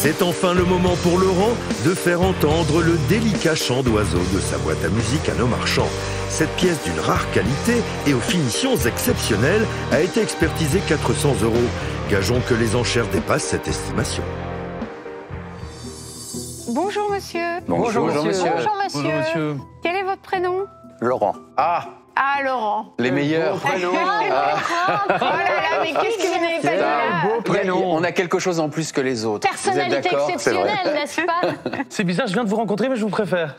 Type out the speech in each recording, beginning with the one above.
C'est enfin le moment pour Laurent de faire entendre le délicat chant d'oiseau de sa boîte à musique à nos marchands. Cette pièce d'une rare qualité et aux finitions exceptionnelles a été expertisée 400 €. Gageons que les enchères dépassent cette estimation. Bonjour monsieur. Bonjour monsieur. Bonjour monsieur. Bonjour monsieur. Quel est votre prénom? Laurent. Ah, Laurent. Les meilleurs. Oh là là, mais qu'est-ce que vous n'avez pas dit là? Beau prénom. On a quelque chose en plus que les autres. Personnalité exceptionnelle, n'est-ce pas? C'est bizarre, je viens de vous rencontrer, mais je vous préfère.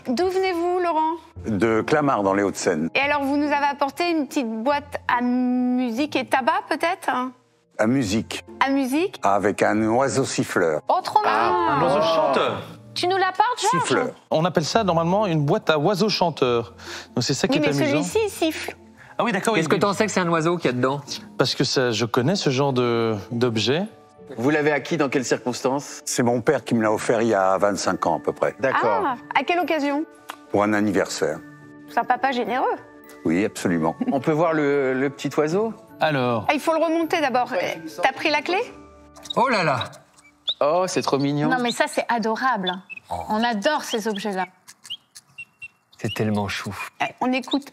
D'où venez-vous, Laurent? De Clamart, dans les Hauts-de-Seine. Et alors, vous nous avez apporté une petite boîte à musique et tabac, peut-être? À musique, À musique? avec un oiseau siffleur. Oh, trop marrant. Un oiseau chanteur. Tu nous l'apportes, Georges? Siffleur. On appelle ça normalement une boîte à oiseaux chanteurs. Donc c'est ça qui Oui, est mais amusant. celui-ci, il siffle. Ah oui, d'accord. Est-ce que tu en sais que c'est un oiseau qu'il y a dedans? Parce que ça, je connais ce genre d'objet. Vous l'avez acquis dans quelles circonstances? C'est mon père qui me l'a offert il y a 25 ans à peu près, D'accord. Ah, à quelle occasion? pour un anniversaire. C'est un papa généreux. Oui, absolument. On peut voir le petit oiseau? Alors, Ah, il faut le remonter d'abord. T'as pris la clé? Oh là là. Oh, c'est trop mignon. Non, mais ça, c'est adorable. On adore ces objets-là. C'est tellement chou. On écoute.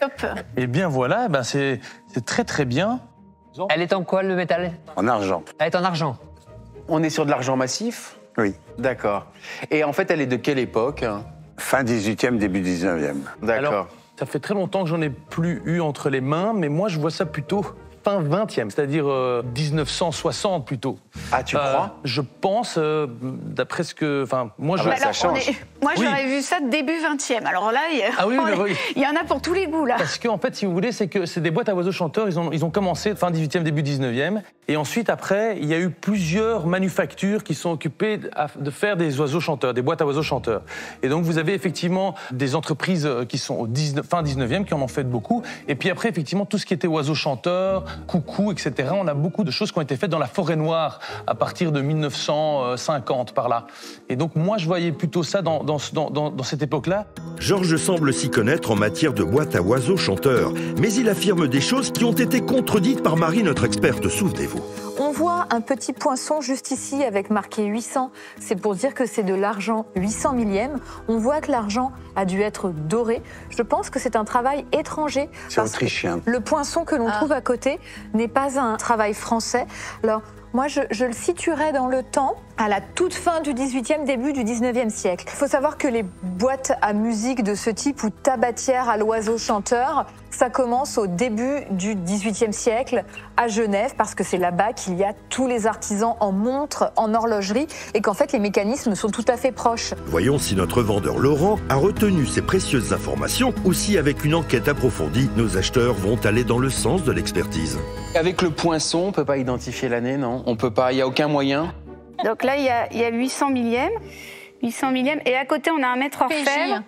Hop. eh bien voilà, ben c'est très très bien. Elle est en quoi, le métal? En argent. Elle est en argent. On est sur de l'argent massif? Oui. D'accord. Et en fait, elle est de quelle époque? Fin 18e, début 19e. D'accord. Alors, ça fait très longtemps que j'en ai plus eu entre les mains, mais moi je vois ça plutôt fin 20e, c'est-à-dire 1960 plutôt. Ah, tu crois? Je pense, d'après ce que... Enfin, moi, je... Bah ça alors, change. Moi, Oui. j'aurais vu ça début 20e. Alors là, Ah oui, mais oui. il y en a pour tous les goûts, là. Parce qu'en fait, si vous voulez, c'est que c'est des boîtes à oiseaux chanteurs. Ils ont commencé fin 18e, début 19e. Et ensuite, après, il y a eu plusieurs manufactures qui sont occupées de faire des oiseaux chanteurs, des boîtes à oiseaux chanteurs. Et donc, vous avez effectivement des entreprises qui sont au fin 19e, qui en ont fait beaucoup. Et puis après, effectivement, tout ce qui était oiseaux chanteurs, coucou, etc. On a beaucoup de choses qui ont été faites dans la forêt noire à partir de 1950, par là. Et donc, moi, je voyais plutôt ça dans cette époque-là. Georges semble s'y connaître en matière de boîte à oiseaux chanteurs, mais il affirme des choses qui ont été contredites par Marie, notre experte, souvenez-vous. On voit un petit poinçon juste ici avec marqué 800. C'est pour dire que c'est de l'argent 800 millième. On voit que l'argent a dû être doré. Je pense que c'est un travail étranger. C'est parce que autrichien. le poinçon que l'on trouve à côté n'est pas un travail français. Alors, moi, je le situerais dans le temps, à la toute fin du 18e, début du 19e siècle. Il faut savoir que les boîtes à musique de ce type ou tabatières à l'oiseau chanteur, ça commence au début du 18e siècle à Genève, parce que c'est là-bas qu'il y a tous les artisans en montres, en horlogerie, et qu'en fait les mécanismes sont tout à fait proches. Voyons si notre vendeur Laurent a retenu ces précieuses informations ou si, avec une enquête approfondie, nos acheteurs vont aller dans le sens de l'expertise. Avec le poinçon, on peut pas identifier l'année, non? On peut pas, il y a aucun moyen? Donc là, il y a 800 millième. 800 millième. Et à côté, on a un maître orfèvre.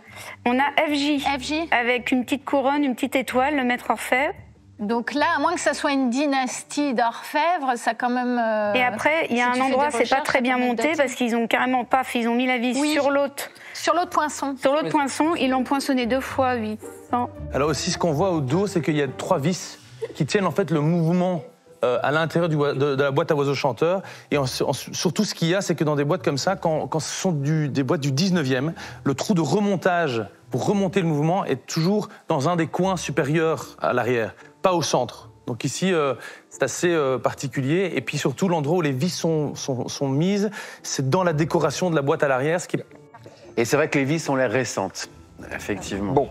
On a FJ. FJ. Avec une petite couronne, une petite étoile, le maître orfèvre. Donc là, à moins que ça soit une dynastie d'orfèvres, ça quand même... Et après, il y a si un tu fais endroit, des c'est pas recherches, très ça bien permet de monté dater. parce qu'ils ont carrément ils ont mis la vis Oui. sur l'autre. Sur l'autre poinçon. Sur l'autre poinçon, ils l'ont poinçonné 2 fois 800. Alors aussi, ce qu'on voit au dos, c'est qu'il y a 3 vis qui tiennent en fait le mouvement à l'intérieur de la boîte à oiseaux chanteurs. Et surtout, ce qu'il y a, c'est que dans des boîtes comme ça, quand ce sont des boîtes du 19e, le trou de remontage pour remonter le mouvement est toujours dans un des coins supérieurs à l'arrière, pas au centre. Donc ici, c'est assez particulier. Et puis surtout, l'endroit où les vis sont mises, c'est dans la décoration de la boîte à l'arrière, ce qui est... Et c'est vrai que les vis ont l'air récentes, effectivement. Bon.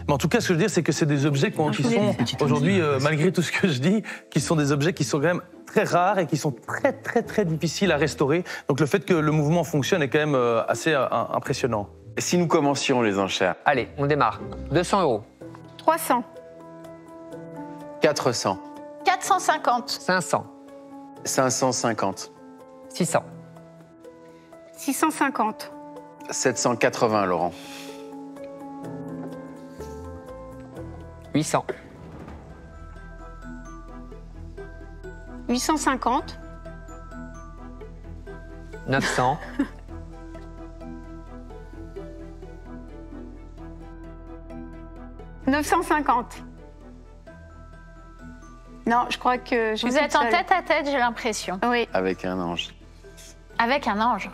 Mais en tout cas, ce que je veux dire, c'est que c'est des objets qui sont aujourd'hui, malgré tout ce que je dis, qui sont des objets qui sont quand même très rares et qui sont très, très, très difficiles à restaurer. Donc le fait que le mouvement fonctionne est quand même assez impressionnant. Si nous commencions les enchères? Allez, on démarre. 200 €. 300. 400. 450. 500. 550. 600. 650. 780, Laurent. 800. 850. 900. 950. Non, je crois que je suis Vous toute êtes en seule. tête à tête, j'ai l'impression. Oui, Avec un ange. Avec un ange.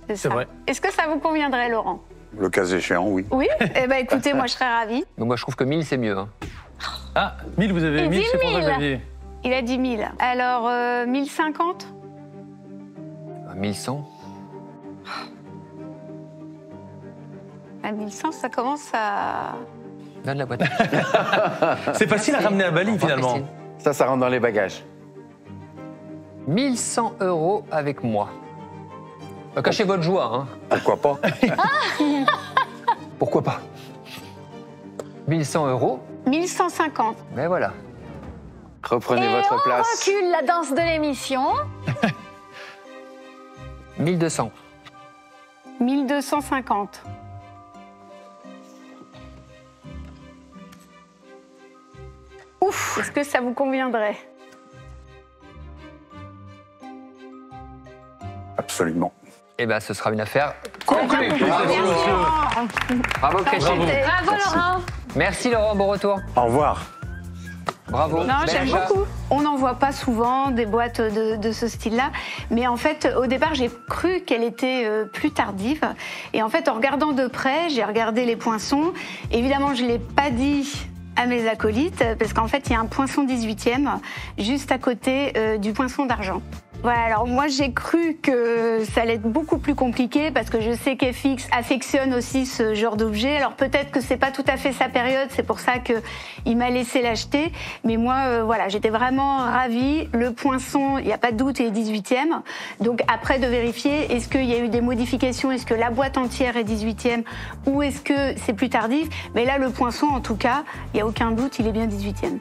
c'est C'est ça. vrai. Est-ce que ça vous conviendrait, Laurent? Le cas échéant, oui. Oui. Eh ben, écoutez, moi, je serais ravie. Mais moi, je trouve que 1000, c'est mieux. Hein. Ah, 1000, vous avez Il 1000, dit c'est pour ça, 1000. Xavier. Il a dit 1000. Alors, 1050? 1100. À 1100, ça commence à... Donne la boîte. C'est facile à ramener à Bali, finalement. Christine. Ça rentre dans les bagages. 1100 € avec moi. Cachez votre joie. Hein. Pourquoi pas? Pourquoi pas 1100 €. 1150. Mais voilà. Reprenez Et votre on place. recule la danse de l'émission. 1200. 1250. Ouf, est-ce que ça vous conviendrait? Absolument. Eh bien, ce sera une affaire. Conclue. Bravo, Christine. Bravo, Laurent. Merci, Laurent. Bon retour. Au revoir. Bravo. Non, Bel j'aime achat. beaucoup. On n'en voit pas souvent des boîtes de ce style-là. Mais en fait, au départ, j'ai cru qu'elle était plus tardive. Et en fait, en regardant de près, j'ai regardé les poinçons. Évidemment, je ne l'ai pas dit à mes acolytes, parce qu'en fait, il y a un poinçon 18e juste à côté du poinçon d'argent. Voilà, alors moi j'ai cru que ça allait être beaucoup plus compliqué parce que je sais qu'FX affectionne aussi ce genre d'objet. Alors peut-être que c'est pas tout à fait sa période, c'est pour ça qu'il m'a laissé l'acheter. Mais moi, voilà, j'étais vraiment ravie. Le poinçon, il n'y a pas de doute, il est 18e. Donc après de vérifier, est-ce qu'il y a eu des modifications, est-ce que la boîte entière est 18e ou est-ce que c'est plus tardif. Mais là, le poinçon, en tout cas, il n'y a aucun doute, il est bien 18e.